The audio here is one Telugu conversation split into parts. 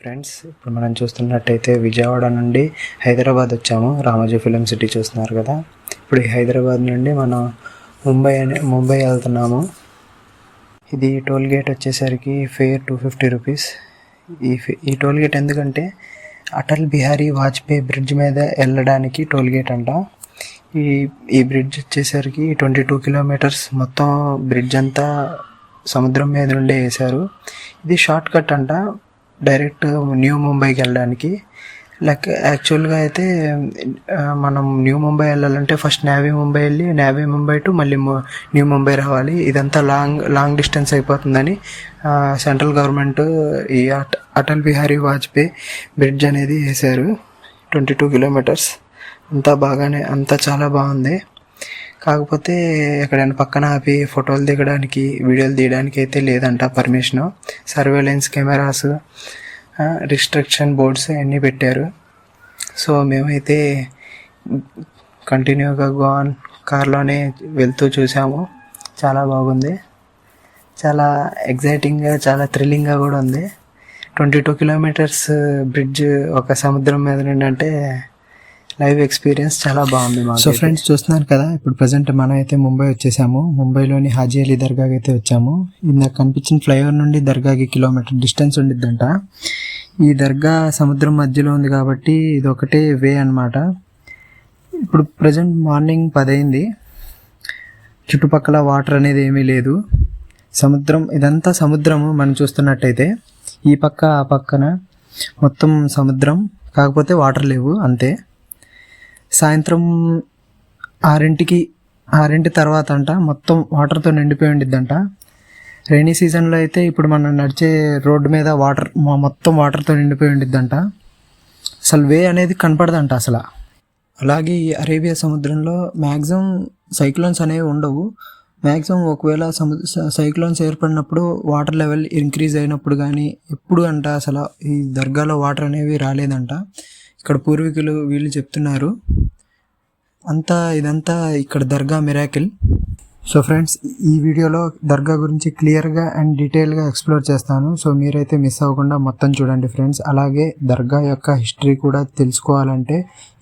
ఫ్రెండ్స్, ఇప్పుడు మనం చూస్తున్నట్టయితే విజయవాడ నుండి హైదరాబాద్ వచ్చాము. రామోజీ ఫిలిం సిటీ చూస్తున్నారు కదా. ఇప్పుడు ఈ హైదరాబాద్ నుండి మనం ముంబై వెళ్తున్నాము. ఇది టోల్ గేట్ వచ్చేసరికి ఫేర్ 250 రూపీస్. ఈ టోల్ గేట్ ఎందుకంటే అటల్ బిహారీ వాజ్పేయి బ్రిడ్జ్ మీద వెళ్ళడానికి టోల్ గేట్ అంట. ఈ బ్రిడ్జ్ వచ్చేసరికి 22 కిలోమీటర్స్. మొత్తం బ్రిడ్జ్ అంతా సముద్రం మీద నుండే వేశారు. ఇది షార్ట్ కట్ అంట డైరెక్ట్ న్యూ ముంబైకి వెళ్ళడానికి. యాక్చువల్గా అయితే మనం న్యూ ముంబై వెళ్ళాలంటే ఫస్ట్ నావీ ముంబై వెళ్ళి నావీ ముంబై టు మళ్ళీ న్యూ ముంబై రావాలి. ఇదంతా లాంగ్ డిస్టెన్స్ అయిపోతుందని సెంట్రల్ గవర్నమెంట్ ఈ అటల్ బిహారీ వాజ్పేయి బ్రిడ్జ్ అనేది వేశారు. 22 కిలోమీటర్స్. అంతా చాలా బాగుంది. కాకపోతే ఎక్కడైనా పక్కన ఆపి ఫోటోలు దిగడానికి, వీడియోలు తీయడానికి అయితే లేదంట permission. Surveillance cameras, restriction boards అన్నీ పెట్టారు. సో మేమైతే కంటిన్యూగా గోవాన్ కార్లోనే వెళ్తూ చూసాము. చాలా బాగుంది, చాలా ఎగ్జైటింగ్గా, చాలా థ్రిల్లింగ్గా కూడా ఉంది. 22 కిలోమీటర్స్ బ్రిడ్జ్ ఒక సముద్రం మీద నుండి అంటే లైవ్ ఎక్స్పీరియన్స్ చాలా బాగుంది. సో ఫ్రెండ్స్, చూస్తున్నారు కదా, ఇప్పుడు ప్రజెంట్ మనం అయితే ముంబై వచ్చేసాము. ముంబైలోని హాజీ అలీ దర్గాకి అయితే వచ్చాము. ఇందాక కనిపించిన ఫ్లైఓవర్ నుండి దర్గాకి కిలోమీటర్ డిస్టెన్స్ ఉండిద్దంట. ఈ దర్గా సముద్రం మధ్యలో ఉంది కాబట్టి ఇది ఒకటే వే అన్నమాట. ఇప్పుడు ప్రజెంట్ మార్నింగ్ 10 అయింది. చుట్టుపక్కల వాటర్ అనేది ఏమీ లేదు. ఇదంతా సముద్రము. మనం చూస్తున్నట్టయితే ఈ పక్క ఆ పక్కన మొత్తం సముద్రం, కాకపోతే వాటర్ లేవు అంతే. సాయంత్రం 6 తర్వాత అంట మొత్తం వాటర్తో నిండిపోయి ఉండిద్దంట. రైనీ సీజన్లో అయితే ఇప్పుడు మనం నడిచే రోడ్డు మీద మొత్తం వాటర్తో నిండిపోయి ఉండిద్దంట. అసలు వే అనేది కనపడదంట అసలు. అలాగే ఈ అరేబియా సముద్రంలో మ్యాక్సిమం సైక్లోన్స్ అనేవి ఉండవు. మ్యాక్సిమం ఒకవేళ సైక్లోన్స్ ఏర్పడినప్పుడు వాటర్ లెవెల్ ఇంక్రీజ్ అయినప్పుడు కానీ ఎప్పుడు అంట అసలు ఈ దర్గాలో వాటర్ అనేవి రాలేదంట. ఇక్కడ పూర్వీకులు వీళ్ళు చెప్తున్నారు. ఇదంతా ఇక్కడ దర్గా మిరాకిల్. సో ఫ్రెండ్స్, ఈ వీడియోలో దర్గా గురించి క్లియర్గా అండ్ డీటెయిల్గా ఎక్స్ప్లోర్ చేస్తాను. సో మీరైతే మిస్ అవ్వకుండా మొత్తం చూడండి ఫ్రెండ్స్. అలాగే దర్గా యొక్క హిస్టరీ కూడా తెలుసుకోవాలంటే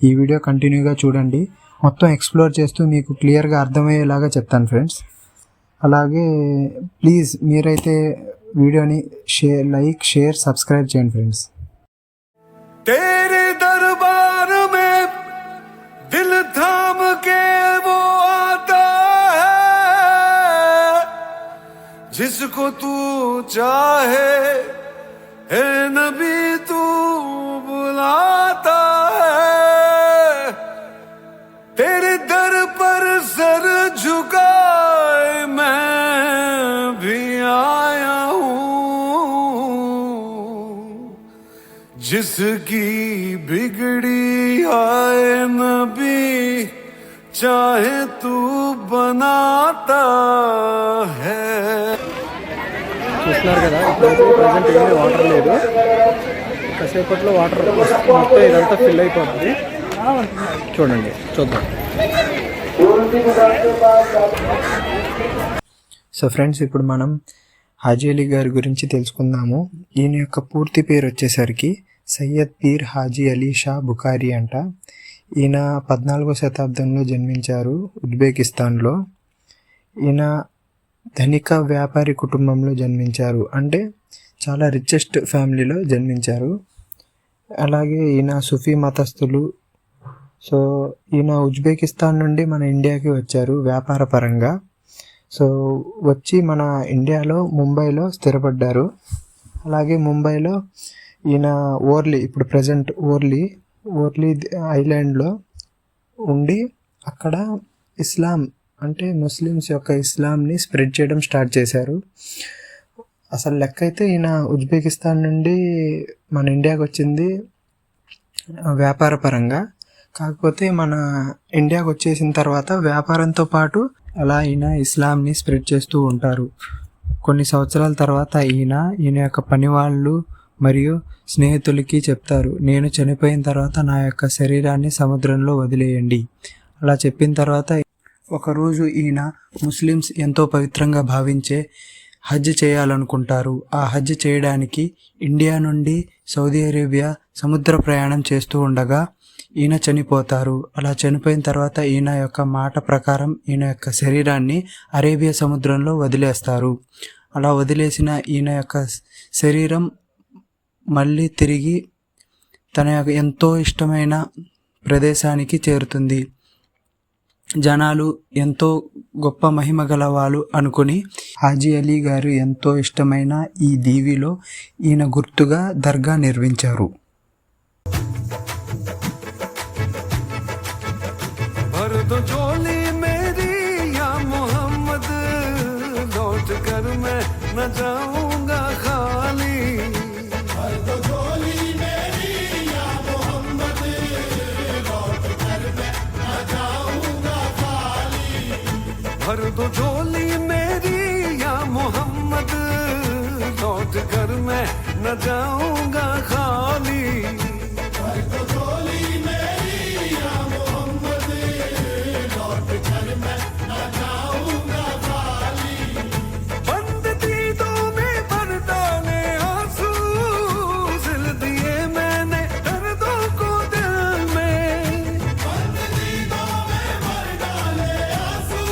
ఈ వీడియో కంటిన్యూగా చూడండి. మొత్తం ఎక్స్ప్లోర్ చేస్తూ మీకు క్లియర్గా అర్థమయ్యేలాగా చెప్తాను ఫ్రెండ్స్. అలాగే ప్లీజ్ మీరైతే వీడియోని లైక్, షేర్, సబ్స్క్రైబ్ చేయండి ఫ్రెండ్స్. तेरे दरबार में दिल थाम के वो आता है जिसको तू चाहे, है नबी तू बुलाता है. तेरे दर पर सर झुकाए मैं भी आया हूँ. जिसकी बिगड़ी आए नबी चाहे तू बनाता है. చూస్తున్నారు కదా, ఇప్పుడైతే ప్రజెంట్ ఏమీ వాటర్ లేదు. కాసేపట్లో వాటర్ మొత్తం ఇదంతా ఫిల్ అయిపోతుంది. చూద్దాం. సో ఫ్రెండ్స్, ఇప్పుడు మనం హాజీ అలీ గారి గురించి తెలుసుకుందాము. ఈయన యొక్క పూర్తి పేరు వచ్చేసరికి సయ్యద్ పీర్ హాజీ అలీ షా బుఖారీ అంట. ఈయన 14వ శతాబ్దంలో జన్మించారు ఉజ్బెకిస్తాన్లో. ఈయన ధనిక వ్యాపారి కుటుంబంలో జన్మించారు, అంటే చాలా రిచెస్ట్ ఫ్యామిలీలో జన్మించారు. అలాగే ఈయన సుఫీ మతస్థులు. సో ఈయన ఉజ్బెకిస్తాన్ నుండి మన ఇండియాకి వచ్చారు వ్యాపార పరంగా. సో వచ్చి మన ఇండియాలో ముంబైలో స్థిరపడ్డారు. అలాగే ముంబైలో ఈయన ఇప్పుడు ప్రజెంట్ ఓర్లీ ఐలాండ్లో ఉండి అక్కడ ఇస్లాం, అంటే ముస్లిమ్స్ యొక్క ఇస్లాంని స్ప్రెడ్ చేయడం స్టార్ట్ చేశారు. అసలు లెక్క అయితే ఈయన ఉజ్బెకిస్తాన్ నుండి మన ఇండియాకి వచ్చింది వ్యాపార పరంగా. కాకపోతే మన ఇండియాకి వచ్చేసిన తర్వాత వ్యాపారంతో పాటు అలా ఈయన ఇస్లాంని స్ప్రెడ్ చేస్తూ ఉంటారు. కొన్ని సంవత్సరాల తర్వాత ఈయన యొక్క పని వాళ్ళు మరియు స్నేహితులకి చెప్తారు, నేను చనిపోయిన తర్వాత నా యొక్క శరీరాన్ని సముద్రంలో వదిలేయండి. అలా చెప్పిన తర్వాత ఒకరోజు ఈయన ముస్లిమ్స్ ఎంతో పవిత్రంగా భావించే హజ్ చేయాలనుకుంటారు. ఆ హజ్ చేయడానికి ఇండియా నుండి సౌదీ అరేబియా సముద్ర ప్రయాణం చేస్తూ ఉండగా ఈయన చనిపోతారు. అలా చనిపోయిన తర్వాత ఈయన యొక్క మాట ప్రకారం ఈయన యొక్క శరీరాన్ని అరేబియా సముద్రంలో వదిలేస్తారు. అలా వదిలేసిన ఈయన యొక్క శరీరం మళ్ళీ తిరిగి తన యొక్క ఎంతో ఇష్టమైన ప్రదేశానికి చేరుతుంది. జనాలు ఎంతో గొప్ప మహిమ గలవాళ్ళు అనుకుని హాజీ అలీ గారు ఎంతో ఇష్టమైన ఈ దీవిలో ఈయన గుర్తుగా దర్గా నిర్మించారు. तो झोली मेरी या मोहम्मद, लौट कर मैं न जाऊंगा खाली। भर दो झोली मेरी या मोहम्मद, लौट कर मैं न जाऊंगा खाली। भर दो झोली मेरी या मोहम्मद, लौट कर मैं न जाऊंगा खाली। भर दो झोली मेरी या मोहम्मद, लौट कर मैं न जाऊंगा खाली। बंद दीदों में भर डाले आंसू, सिल दिए मैंने दर्दों को दिल में। बंद दीदों में भर डाले आंसू,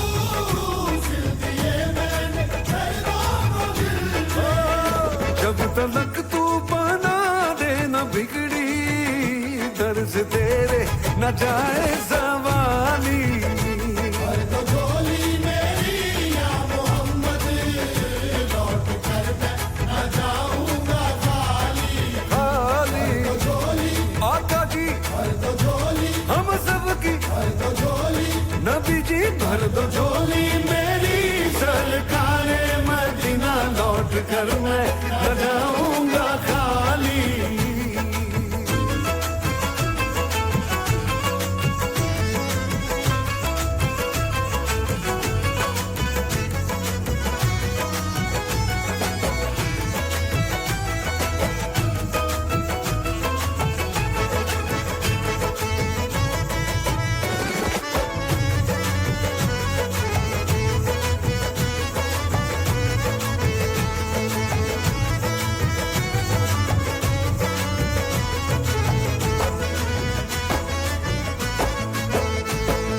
सिल दिए मैंने दर्दों को दिल में। जब तलक तू बना दे न बिगड़ी दर्द तेरे न जाए सवाली। भर दो झोली मेरी या मोहम्मद, लौट कर मैं न जाऊंगा खाली। खाली भर दो झोली आका जी, भर दो झोली हम सब की। भर दो झोली नबी जी, भर दो झोली मेरी सरकारे मदीना, लौट कर मैं न जाऊंगा खाली।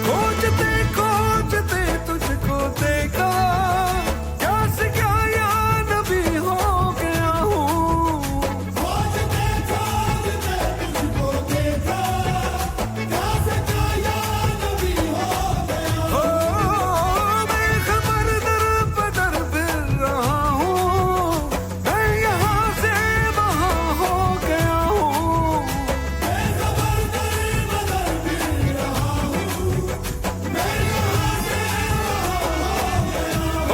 खोजते खोजते तुझको देखा, क्या से क्या या नबी हो गया हूँ। खोजते खोजते तुझको देखा, क्या से क्या या नबी हो गया हूँ। मैं खबर दर बदर फिर रहा हूँ, मैं यहाँ से वहाँ हो गया हूँ। मैं खबर दर बदर फिर रहा हूँ, मैं यहाँ से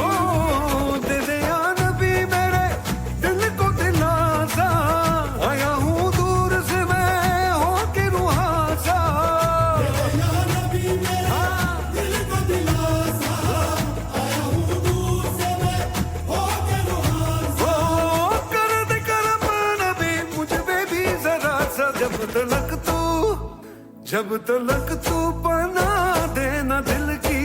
ओ दे दे या नबी मेरे दिल को दिलासा, आया हूँ दूर से मैं होके रुहासा। दे दे या नबी मेरे दिल को दिलासा, आया हूँ दूर से मैं होके रुहासा। ओ कर दे करम नबी मुझ पे भी जरा सा, जब तलक तू बना दे न दिल की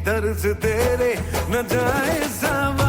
दर्द तेरे न जाए सवा।